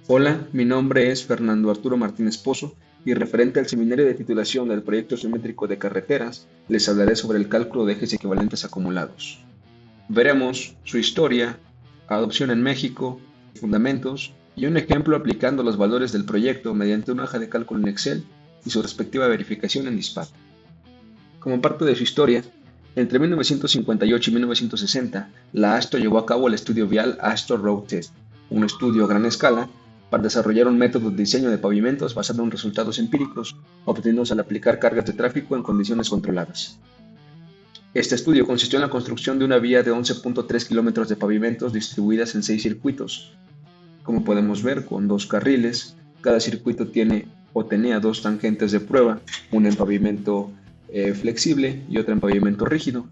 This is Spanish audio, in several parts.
Hola, mi nombre es Fernando Arturo Martínez Pozo y referente al seminario de titulación del proyecto simétrico de carreteras, les hablaré sobre el cálculo de ejes equivalentes acumulados. Veremos su historia, adopción en México, fundamentos y un ejemplo aplicando los valores del proyecto mediante una hoja de cálculo en Excel y su respectiva verificación en DISPAT. Como parte de su historia, entre 1958 y 1960, la ASTO llevó a cabo el estudio vial ASTO Road Test, un estudio a gran escala para desarrollar un método de diseño de pavimentos basado en resultados empíricos obtenidos al aplicar cargas de tráfico en condiciones controladas. Este estudio consistió en la construcción de una vía de 11.3 kilómetros de pavimentos distribuidas en 6 circuitos, como podemos ver, con 2 carriles. Cada circuito tiene o tenía 2 tangentes de prueba, una en pavimento flexible y otra en pavimento rígido.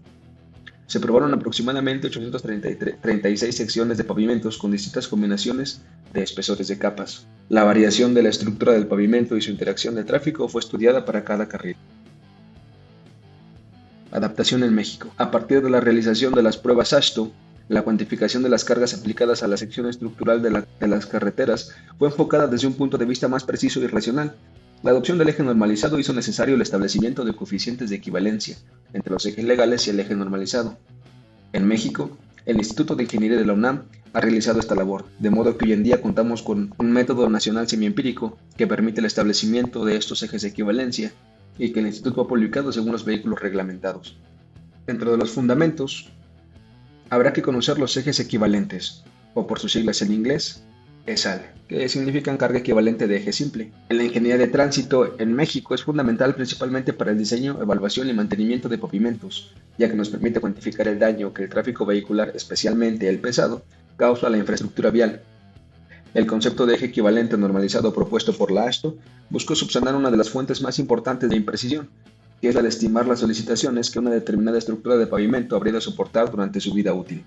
Se probaron aproximadamente 836 secciones de pavimentos con distintas combinaciones de espesores de capas. La variación de la estructura del pavimento y su interacción de tráfico fue estudiada para cada carril. Adaptación en México. A partir de la realización de las pruebas ASHTO, la cuantificación de las cargas aplicadas a la sección estructural de las carreteras fue enfocada desde un punto de vista más preciso y racional. La adopción del eje normalizado hizo necesario el establecimiento de coeficientes de equivalencia entre los ejes legales y el eje normalizado. En México, el Instituto de Ingeniería de la UNAM ha realizado esta labor, de modo que hoy en día contamos con un método nacional semiempírico que permite el establecimiento de estos ejes de equivalencia y que el Instituto ha publicado según los vehículos reglamentados. Dentro de los fundamentos, habrá que conocer los ejes equivalentes, o por sus siglas en inglés, ESAL, que significan carga equivalente de eje simple. En la ingeniería de tránsito en México es fundamental principalmente para el diseño, evaluación y mantenimiento de pavimentos, ya que nos permite cuantificar el daño que el tráfico vehicular, especialmente el pesado, causa a la infraestructura vial. El concepto de eje equivalente normalizado propuesto por la ASHTO buscó subsanar una de las fuentes más importantes de imprecisión, que es la de estimar las solicitaciones que una determinada estructura de pavimento habría de soportar durante su vida útil.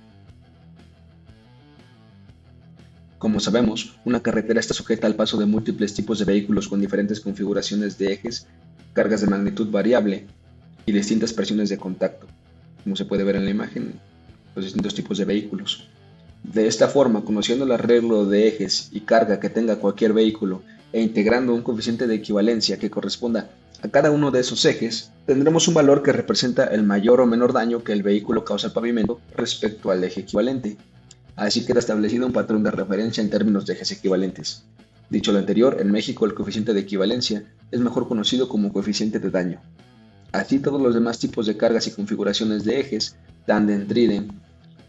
Como sabemos, una carretera está sujeta al paso de múltiples tipos de vehículos con diferentes configuraciones de ejes, cargas de magnitud variable y distintas presiones de contacto, como se puede ver en la imagen, los distintos tipos de vehículos. De esta forma, conociendo el arreglo de ejes y carga que tenga cualquier vehículo e integrando un coeficiente de equivalencia que corresponda a cada uno de esos ejes, tendremos un valor que representa el mayor o menor daño que el vehículo causa al pavimento respecto al eje equivalente. Así queda establecido un patrón de referencia en términos de ejes equivalentes. Dicho lo anterior, en México el coeficiente de equivalencia es mejor conocido como coeficiente de daño. Así todos los demás tipos de cargas y configuraciones de ejes, tandem, tridem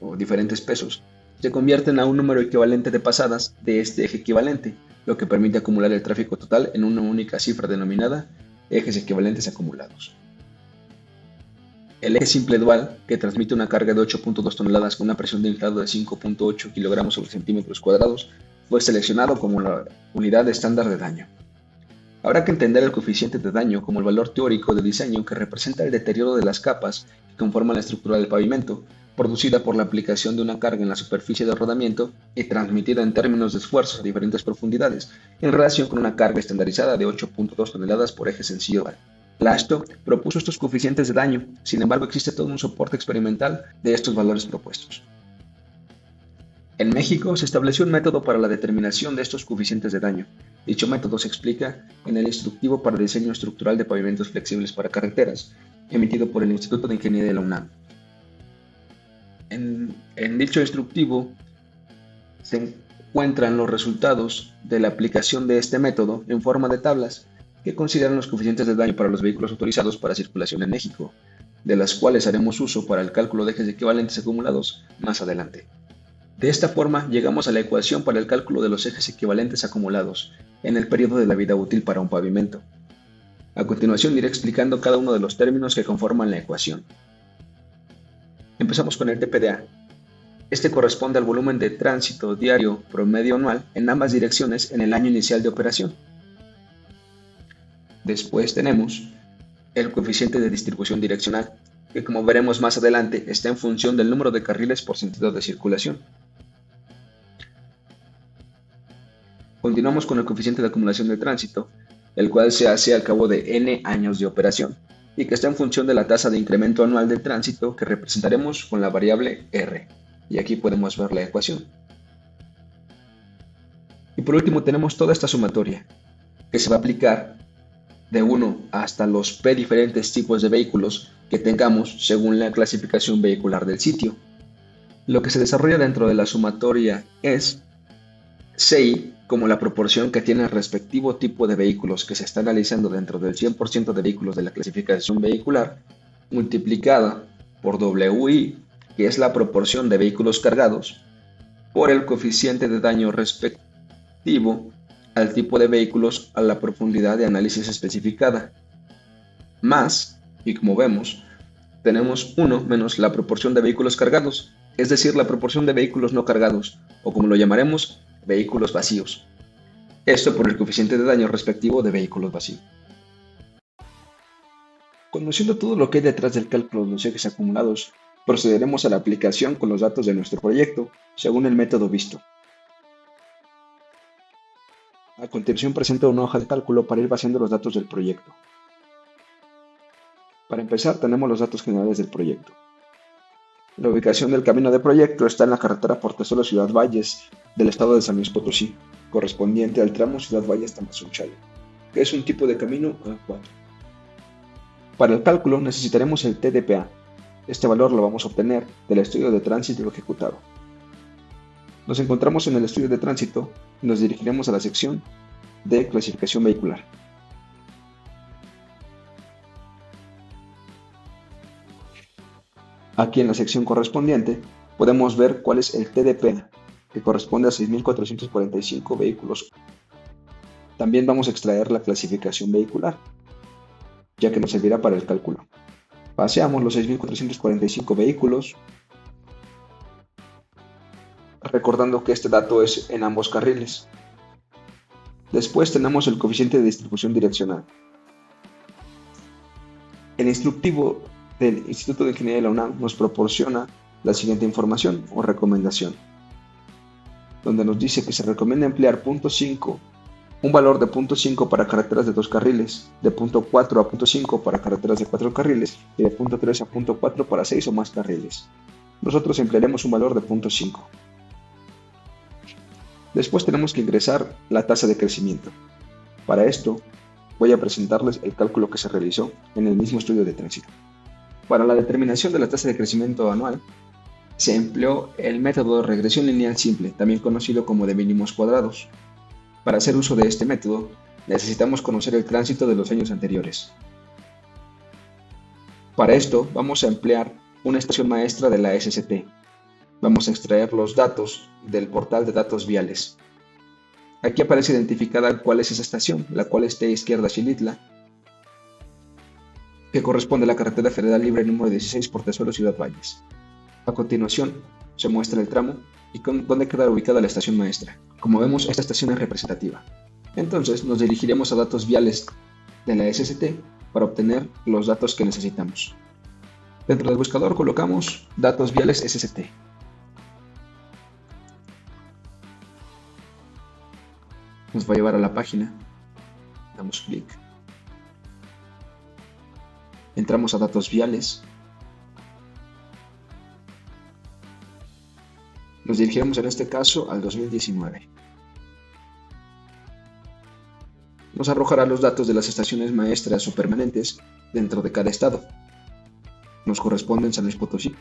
o diferentes pesos, se convierten a un número equivalente de pasadas de este eje equivalente, lo que permite acumular el tráfico total en una única cifra denominada ejes equivalentes acumulados. El eje simple dual, que transmite una carga de 8.2 toneladas con una presión de inflado de 5.8 kg sobre centímetros cuadrados, fue seleccionado como la unidad estándar de daño. Habrá que entender el coeficiente de daño como el valor teórico de diseño que representa el deterioro de las capas que conforman la estructura del pavimento, producida por la aplicación de una carga en la superficie de rodamiento y transmitida en términos de esfuerzos a diferentes profundidades, en relación con una carga estandarizada de 8.2 toneladas por eje sencillo dual. La ASHTO propuso estos coeficientes de daño, sin embargo existe todo un soporte experimental de estos valores propuestos. En México se estableció un método para la determinación de estos coeficientes de daño. Dicho método se explica en el Instructivo para Diseño Estructural de Pavimentos Flexibles para Carreteras, emitido por el Instituto de Ingeniería de la UNAM. En dicho instructivo se encuentran los resultados de la aplicación de este método en forma de tablas que consideran los coeficientes de daño para los vehículos autorizados para circulación en México, de las cuales haremos uso para el cálculo de ejes equivalentes acumulados más adelante. De esta forma, llegamos a la ecuación para el cálculo de los ejes equivalentes acumulados en el periodo de la vida útil para un pavimento. A continuación iré explicando cada uno de los términos que conforman la ecuación. Empezamos con el TPDA. Este corresponde al volumen de tránsito diario promedio anual en ambas direcciones en el año inicial de operación. Después tenemos el coeficiente de distribución direccional, que como veremos más adelante está en función del número de carriles por sentido de circulación. Continuamos con el coeficiente de acumulación de tránsito, el cual se hace al cabo de n años de operación y que está en función de la tasa de incremento anual del tránsito que representaremos con la variable R. Y aquí podemos ver la ecuación. Y por último tenemos toda esta sumatoria, que se va a aplicar de 1 hasta los P diferentes tipos de vehículos que tengamos según la clasificación vehicular del sitio. Lo que se desarrolla dentro de la sumatoria es CI como la proporción que tiene el respectivo tipo de vehículos que se está analizando dentro del 100% de vehículos de la clasificación vehicular, multiplicada por WI, que es la proporción de vehículos cargados, por el coeficiente de daño respectivo al tipo de vehículos a la profundidad de análisis especificada, más, y como vemos, tenemos 1 menos la proporción de vehículos cargados, es decir, la proporción de vehículos no cargados, o como lo llamaremos, vehículos vacíos. Esto por el coeficiente de daño respectivo de vehículos vacíos. Conociendo todo lo que hay detrás del cálculo de los ejes acumulados, procederemos a la aplicación con los datos de nuestro proyecto, según el método visto. A continuación presento una hoja de cálculo para ir vaciando los datos del proyecto. Para empezar, tenemos los datos generales del proyecto. La ubicación del camino de proyecto está en la carretera Portezuelo Ciudad Valles del estado de San Luis Potosí, correspondiente al tramo Ciudad Valles-Tamazunchale, que es un tipo de camino A4. Para el cálculo necesitaremos el TDPA. Este valor lo vamos a obtener del estudio de tránsito ejecutado. Nos encontramos en el estudio de tránsito y nos dirigiremos a la sección de clasificación vehicular. Aquí en la sección correspondiente podemos ver cuál es el TDPA, que corresponde a 6.445 vehículos. También vamos a extraer la clasificación vehicular, ya que nos servirá para el cálculo. Paseamos los 6.445 vehículos, recordando que este dato es en ambos carriles. Después tenemos el coeficiente de distribución direccional. El instructivo del Instituto de Ingeniería de la UNAM nos proporciona la siguiente información o recomendación, donde nos dice que se recomienda emplear un valor de 0.5 para carreteras de 2 carriles, de 0.4 a 0.5 para carreteras de 4 carriles y de 0.3 a 0.4 para 6 o más carriles. Nosotros emplearemos un valor de 0.5. Después tenemos que ingresar la tasa de crecimiento. Para esto, voy a presentarles el cálculo que se realizó en el mismo estudio de tránsito. Para la determinación de la tasa de crecimiento anual, se empleó el método de regresión lineal simple, también conocido como de mínimos cuadrados. Para hacer uso de este método, necesitamos conocer el tránsito de los años anteriores. Para esto, vamos a emplear una estación maestra de la SCT. Vamos a extraer los datos del portal de datos viales. Aquí aparece identificada cuál es esa estación, la cual está a izquierda Xilitla, que corresponde a la carretera federal libre número 16 Portezuelo Ciudad Valles. A continuación, se muestra el tramo y dónde queda ubicada la estación maestra. Como vemos, esta estación es representativa. Entonces, nos dirigiremos a datos viales de la SCT para obtener los datos que necesitamos. Dentro del buscador colocamos datos viales SCT. Nos va a llevar a la página. Damos clic. Entramos a datos viales. Nos dirigiremos en este caso al 2019. Nos arrojará los datos de las estaciones maestras o permanentes dentro de cada estado. Nos corresponden San Luis Potosí.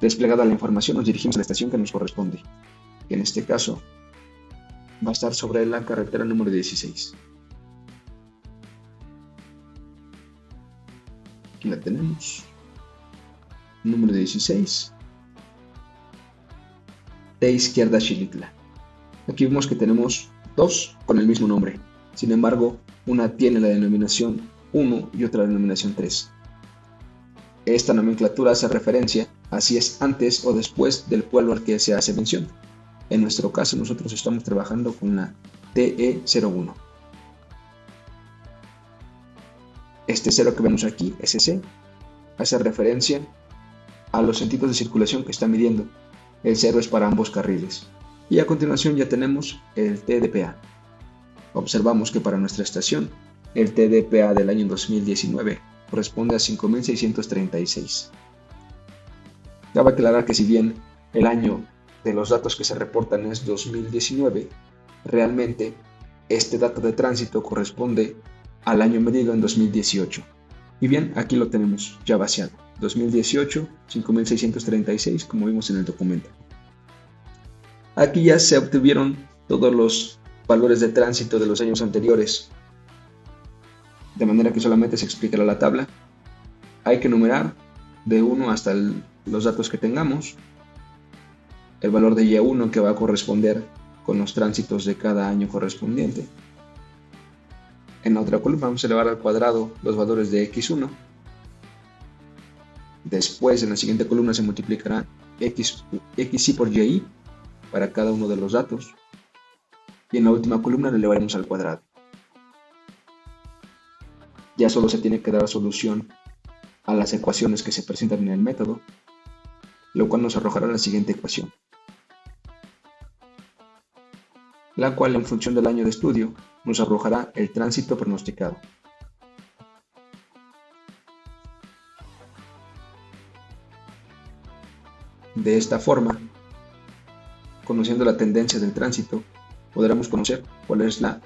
Desplegada la información, nos dirigimos a la estación que nos corresponde, que en este caso va a estar sobre la carretera número 16. Aquí la tenemos. Número 16. De izquierda Xilitla. Aquí vemos que tenemos dos con el mismo nombre. Sin embargo, una tiene la denominación 1 y otra la denominación 3. Esta nomenclatura hace referencia a si es antes o después del pueblo al que se hace mención. En nuestro caso, nosotros estamos trabajando con la TE01. Este 0 que vemos aquí, SC, hace referencia a los sentidos de circulación que está midiendo. El 0 es para ambos carriles. Y a continuación ya tenemos el TDPA. Observamos que para nuestra estación, el TDPA del año 2019 corresponde a 5.636. Cabe aclarar que si bien el año de los datos que se reportan es 2019, realmente este dato de tránsito corresponde al año medido en 2018. Y bien, aquí lo tenemos ya vaciado. 2018, 5.636, como vimos en el documento. Aquí ya se obtuvieron todos los valores de tránsito de los años anteriores, de manera que solamente se explicará la tabla. Hay que numerar de 1 hasta los datos que tengamos, el valor de Y1 que va a corresponder con los tránsitos de cada año correspondiente. En la otra columna vamos a elevar al cuadrado los valores de X1. Después, en la siguiente columna se multiplicará XY por Y para cada uno de los datos. Y en la última columna lo elevaremos al cuadrado. Ya solo se tiene que dar solución a las ecuaciones que se presentan en el método, lo cual nos arrojará la siguiente ecuación, la cual en función del año de estudio nos arrojará el tránsito pronosticado. De esta forma, conociendo la tendencia del tránsito, podremos conocer cuál es la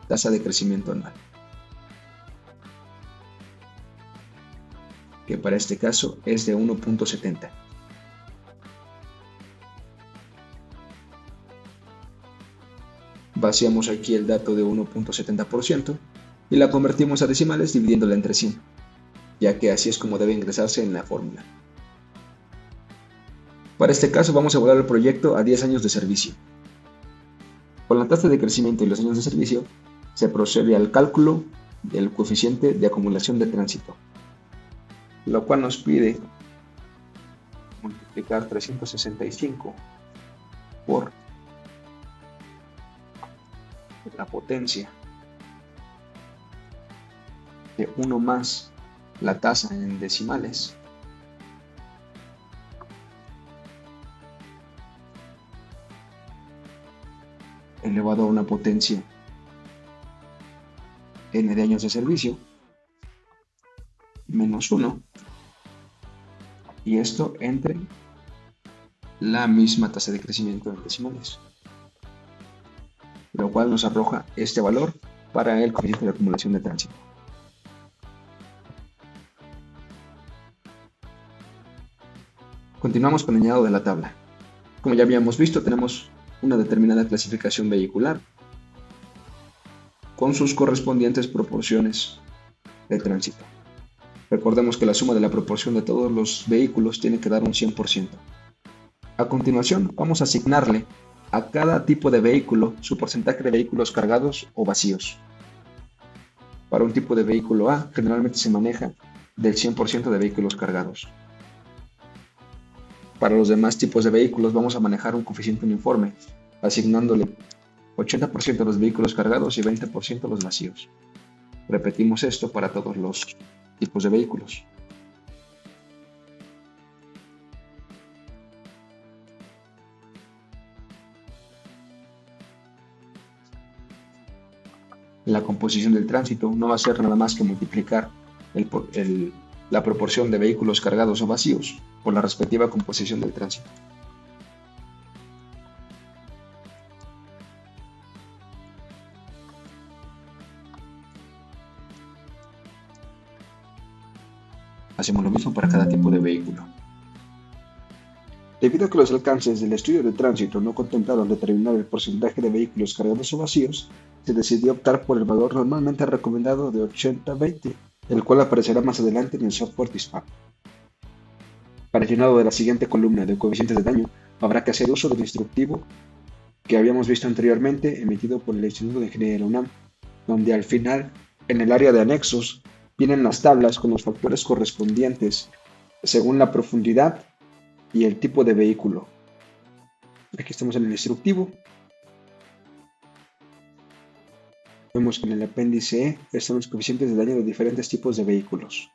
tasa de crecimiento anual, que para este caso es de 1.70. Vaciamos aquí el dato de 1.70% y la convertimos a decimales dividiéndola entre 100, ya que así es como debe ingresarse en la fórmula. Para este caso vamos a evaluar el proyecto a 10 años de servicio. Con la tasa de crecimiento y los años de servicio, se procede al cálculo del coeficiente de acumulación de tránsito, lo cual nos pide multiplicar 365 por la potencia de 1 más la tasa en decimales elevado a una potencia n de años de servicio menos 1, y esto entre la misma tasa de crecimiento en decimales, lo cual nos arroja este valor para el coeficiente de acumulación de tránsito. Continuamos con el añado de la tabla. Como ya habíamos visto, tenemos una determinada clasificación vehicular con sus correspondientes proporciones de tránsito. Recordemos que la suma de la proporción de todos los vehículos tiene que dar un 100%. A continuación, vamos a asignarle a cada tipo de vehículo su porcentaje de vehículos cargados o vacíos. Para un tipo de vehículo A, generalmente se maneja del 100% de vehículos cargados. Para los demás tipos de vehículos vamos a manejar un coeficiente uniforme, asignándole 80% a los vehículos cargados y 20% a los vacíos. Repetimos esto para todos los tipos de vehículos. La composición del tránsito no va a ser nada más que multiplicar la proporción de vehículos cargados o vacíos por la respectiva composición del tránsito. Hacemos lo mismo para cada tipo de vehículo. Debido a que los alcances del estudio de tránsito no contemplaron determinar el porcentaje de vehículos cargados o vacíos, se decidió optar por el valor normalmente recomendado de 80-20, el cual aparecerá más adelante en el software DISPAM. Para el llenado de la siguiente columna de coeficientes de daño, habrá que hacer uso del instructivo que habíamos visto anteriormente, emitido por el Instituto de Ingeniería de la UNAM, donde al final, en el área de anexos, vienen las tablas con los factores correspondientes según la profundidad y el tipo de vehículo. Aquí estamos en el instructivo. Vemos que en el apéndice E están los coeficientes de daño de diferentes tipos de vehículos.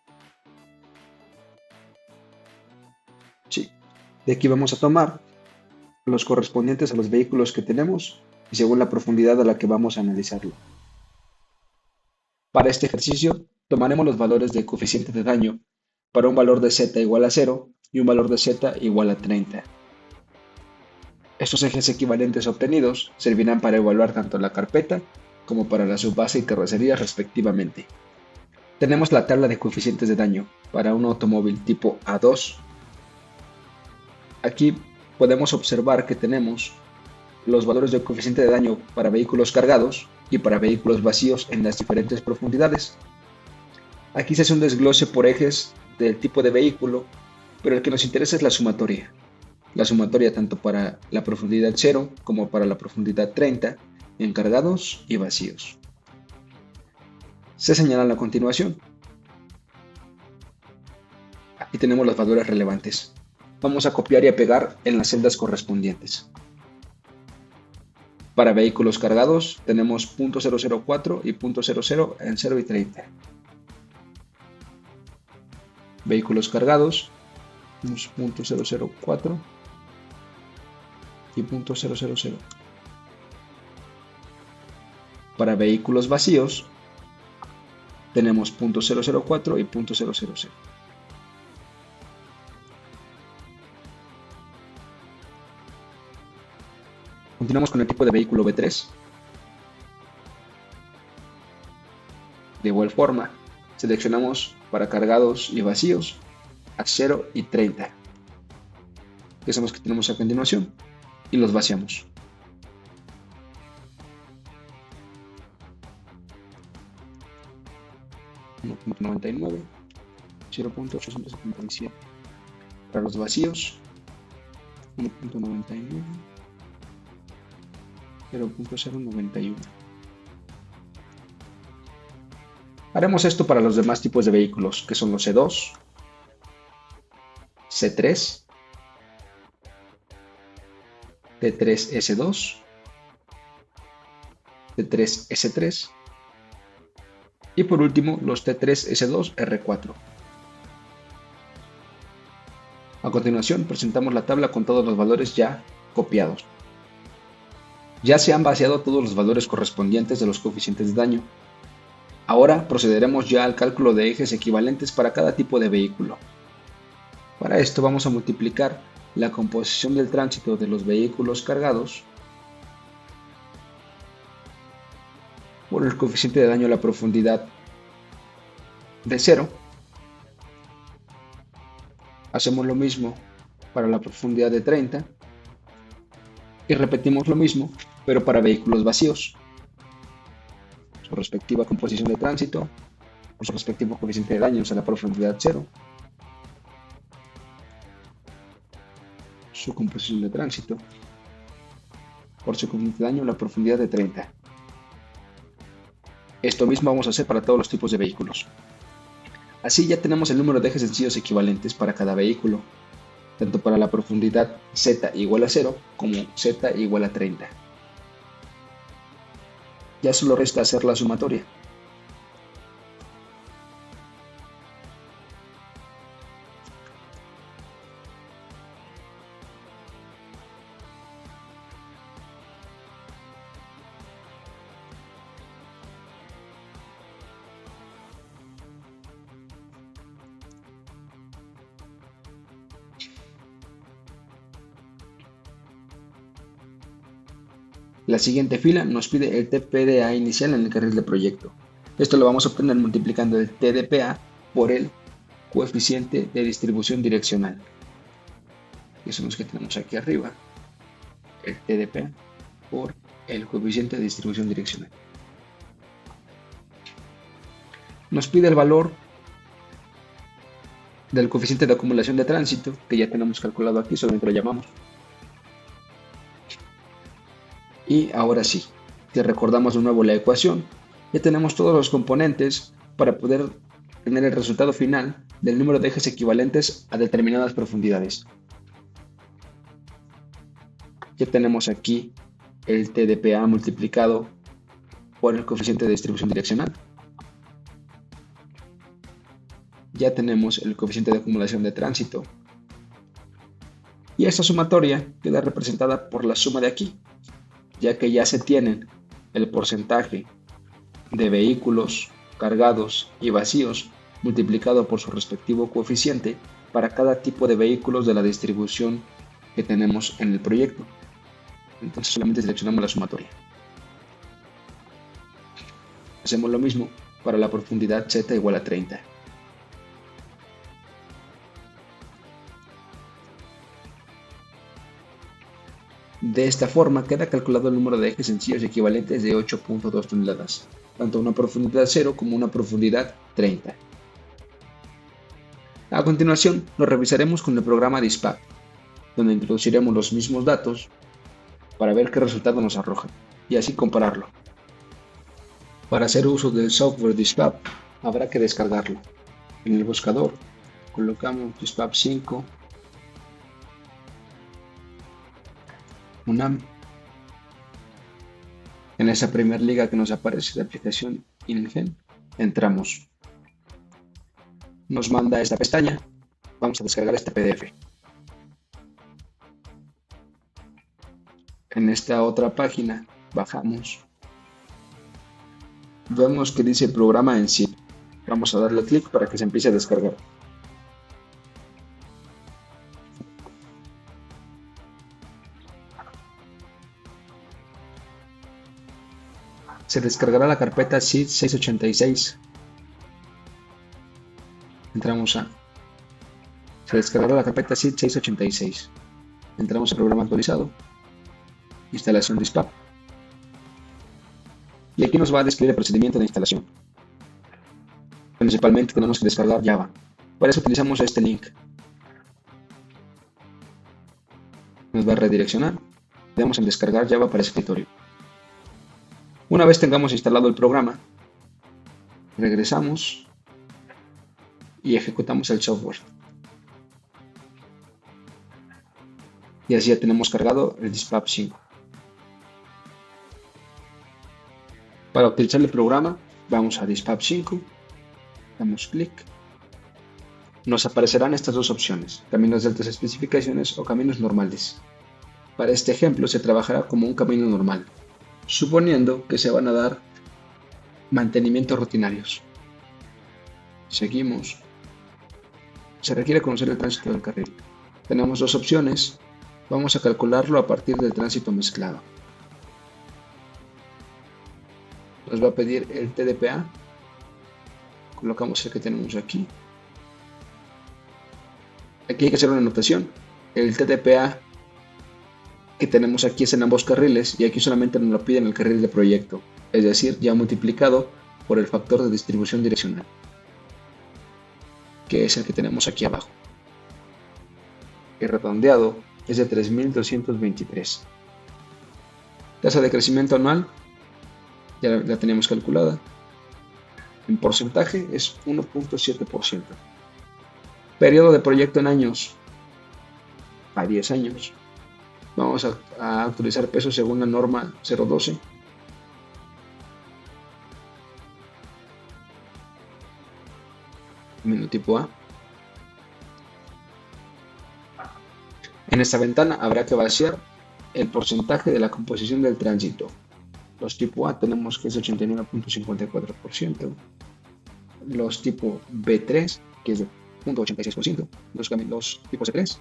Sí. De aquí vamos a tomar los correspondientes a los vehículos que tenemos y según la profundidad a la que vamos a analizarlo. Para este ejercicio, tomaremos los valores de coeficiente de daño para un valor de z igual a 0 y un valor de z igual a 30. Estos ejes equivalentes obtenidos servirán para evaluar tanto la carpeta como para la subbase y carrocería respectivamente. Tenemos la tabla de coeficientes de daño para un automóvil tipo A2. Aquí podemos observar que tenemos los valores de coeficiente de daño para vehículos cargados y para vehículos vacíos en las diferentes profundidades. Aquí se hace un desglose por ejes del tipo de vehículo, pero el que nos interesa es la sumatoria. La sumatoria tanto para la profundidad 0 como para la profundidad 30 en cargados y vacíos. Se señalan a continuación. Aquí tenemos los valores relevantes. Vamos a copiar y a pegar en las celdas correspondientes. Para vehículos cargados tenemos .004 y .00 en 0 y 30. Vehículos cargados tenemos .004 y .000. Para vehículos vacíos tenemos .004 y .000. Continuamos con el tipo de vehículo B3. De igual forma, seleccionamos para cargados y vacíos a 0 y 30, que son los que tenemos a continuación, y los vaciamos. .99, 0.877. Para los vacíos, 1.99, 0.091. Haremos esto para los demás tipos de vehículos, que son los C2, C3, T3S2, T3S3 y por último los T3S2R4. A continuación presentamos la tabla con todos los valores ya copiados. Ya se han vaciado todos los valores correspondientes de los coeficientes de daño. Ahora procederemos ya al cálculo de ejes equivalentes para cada tipo de vehículo. Para esto vamos a multiplicar la composición del tránsito de los vehículos cargados por el coeficiente de daño a la profundidad de 0. Hacemos lo mismo para la profundidad de 30 y repetimos lo mismo, pero para vehículos vacíos. Su respectiva composición de tránsito, por su respectivo coeficiente de daños a la profundidad 0, su composición de tránsito, por su coeficiente de daño a la profundidad de 30. Esto mismo vamos a hacer para todos los tipos de vehículos. Así ya tenemos el número de ejes sencillos equivalentes para cada vehículo, tanto para la profundidad z igual a 0 como z igual a 30. Ya solo resta hacer la sumatoria. La siguiente fila nos pide el TPDA inicial en el carril de proyecto. Esto lo vamos a obtener multiplicando el TDPA por el coeficiente de distribución direccional. Que son los que tenemos aquí arriba. El TDPA por el coeficiente de distribución direccional. Nos pide el valor del coeficiente de acumulación de tránsito, que ya tenemos calculado aquí, solamente lo llamamos. Y ahora sí, que recordamos de nuevo la ecuación, ya tenemos todos los componentes para poder tener el resultado final del número de ejes equivalentes a determinadas profundidades. Ya tenemos aquí el TDPA multiplicado por el coeficiente de distribución direccional. Ya tenemos el coeficiente de acumulación de tránsito. Y esta sumatoria queda representada por la suma de aquí, ya que ya se tienen el porcentaje de vehículos cargados y vacíos multiplicado por su respectivo coeficiente para cada tipo de vehículos de la distribución que tenemos en el proyecto. Entonces solamente seleccionamos la sumatoria. Hacemos lo mismo para la profundidad z igual a 30. De esta forma queda calculado el número de ejes sencillos equivalentes de 8.2 toneladas, tanto una profundidad 0 como una profundidad 30. A continuación, lo revisaremos con el programa Dispap, donde introduciremos los mismos datos para ver qué resultado nos arroja, y así compararlo. Para hacer uso del software Dispap, habrá que descargarlo. En el buscador, colocamos Dispap 5, UNAM. En esa primera liga que nos aparece de aplicación InGen, entramos. Nos manda esta pestaña. Vamos a descargar este PDF. En esta otra página bajamos. Vemos que dice programa en zip. Vamos a darle clic para que se empiece a descargar. Se descargará la carpeta zip 686. Entramos a. Se descargará la carpeta zip 686. Entramos al programa actualizado. Instalación Dispap. Y aquí nos va a describir el procedimiento de instalación. Principalmente tenemos que descargar Java. Para eso utilizamos este link. Nos va a redireccionar. Le damos en descargar Java para escritorio. Una vez tengamos instalado el programa, regresamos y ejecutamos el software. Y así ya tenemos cargado el Dispap 5. Para utilizar el programa, vamos a Dispap 5, damos clic. Nos aparecerán estas dos opciones, caminos de altas especificaciones o caminos normales. Para este ejemplo se trabajará como un camino normal, suponiendo que se van a dar mantenimientos rutinarios. Seguimos. Se requiere conocer el tránsito del carril. Tenemos dos opciones. Vamos a calcularlo a partir del tránsito mezclado. Nos va a pedir el TDPA. Colocamos el que tenemos aquí. Aquí hay que hacer una anotación. El TDPA que tenemos aquí es en ambos carriles y aquí solamente nos lo pide en el carril de proyecto, es decir, ya multiplicado por el factor de distribución direccional, que es el que tenemos aquí abajo. El redondeado es de 3223. Tasa de crecimiento anual ya la tenemos calculada. En porcentaje es 1.7%. Periodo de proyecto en años a 10 años. Vamos a utilizar peso según la norma 012. Menú tipo A. En esta ventana habrá que vaciar el porcentaje de la composición del tránsito. Los tipo A tenemos que es 89.54%. Los tipo B3, que es de 0.86%. Los tipo C3,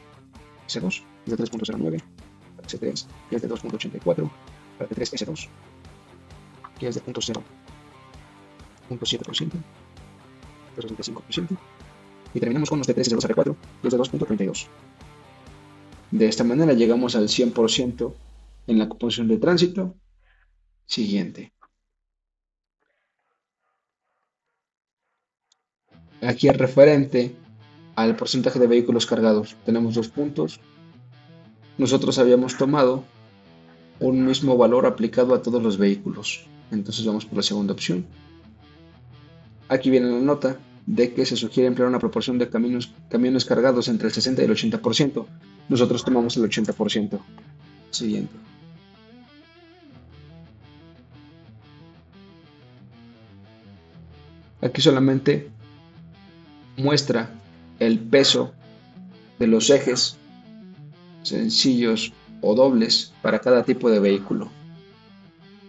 S2, es de 3.09%. C3, que es de 2.84%. Para T3, S2, que es de 0.7%. 65%. Y terminamos con los T3 S2R4, que es de 2.32%. De esta manera llegamos al 100% en la composición de tránsito. Siguiente. Aquí es referente al porcentaje de vehículos cargados. Tenemos dos puntos. Nosotros habíamos tomado un mismo valor aplicado a todos los vehículos. Entonces vamos por la segunda opción. Aquí viene la nota de que se sugiere emplear una proporción de camiones cargados entre el 60 y el 80%. Nosotros tomamos el 80%. Siguiente. Aquí solamente muestra el peso de los ejes sencillos o dobles para cada tipo de vehículo.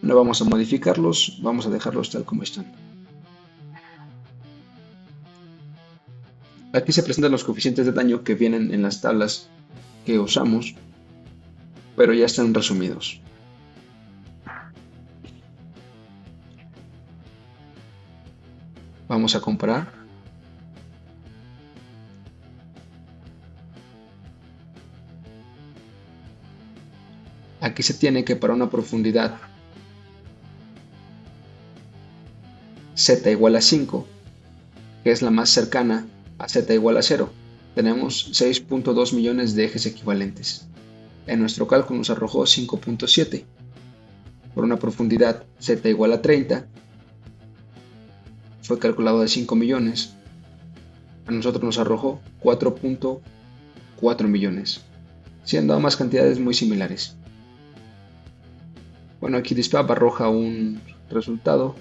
No vamos a modificarlos, vamos a dejarlos tal como están. Aquí se presentan los coeficientes de daño que vienen en las tablas que usamos. pero ya están resumidos. Vamos a comparar. Aquí se tiene que para una profundidad z igual a 5, que es la más cercana a z igual a 0, tenemos 6.2 millones de ejes equivalentes. En nuestro cálculo nos arrojó 5.7. Por una profundidad z igual a 30, fue calculado de 5 millones. A nosotros nos arrojó 4.4 millones, siendo ambas cantidades muy similares. Bueno, aquí DISPAP arroja un resultado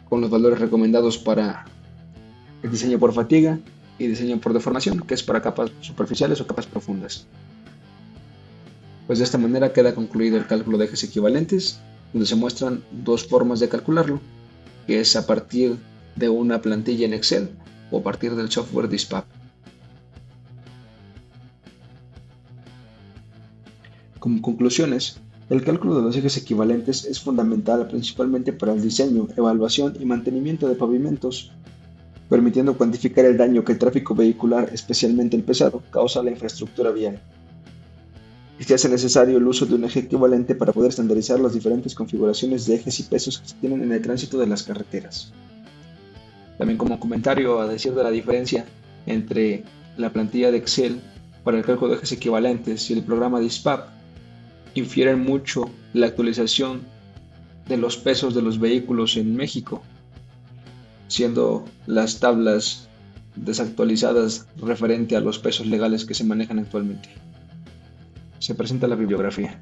con los valores recomendados para el diseño por fatiga y diseño por deformación, que es para capas superficiales o capas profundas. Pues de esta manera queda concluido el cálculo de ejes equivalentes, donde se muestran dos formas de calcularlo, que es a partir de una plantilla en Excel o a partir del software DISPAP. Como conclusiones, el cálculo de los ejes equivalentes es fundamental principalmente para el diseño, evaluación y mantenimiento de pavimentos, permitiendo cuantificar el daño que el tráfico vehicular, especialmente el pesado, causa a la infraestructura vial. Y se hace necesario el uso de un eje equivalente para poder estandarizar las diferentes configuraciones de ejes y pesos que se tienen en el tránsito de las carreteras. También como comentario a decir de la diferencia entre la plantilla de Excel para el cálculo de ejes equivalentes y el programa DISPAP, infieren mucho la actualización de los pesos de los vehículos en México, siendo las tablas desactualizadas referente a los pesos legales que se manejan actualmente. Se presenta la bibliografía.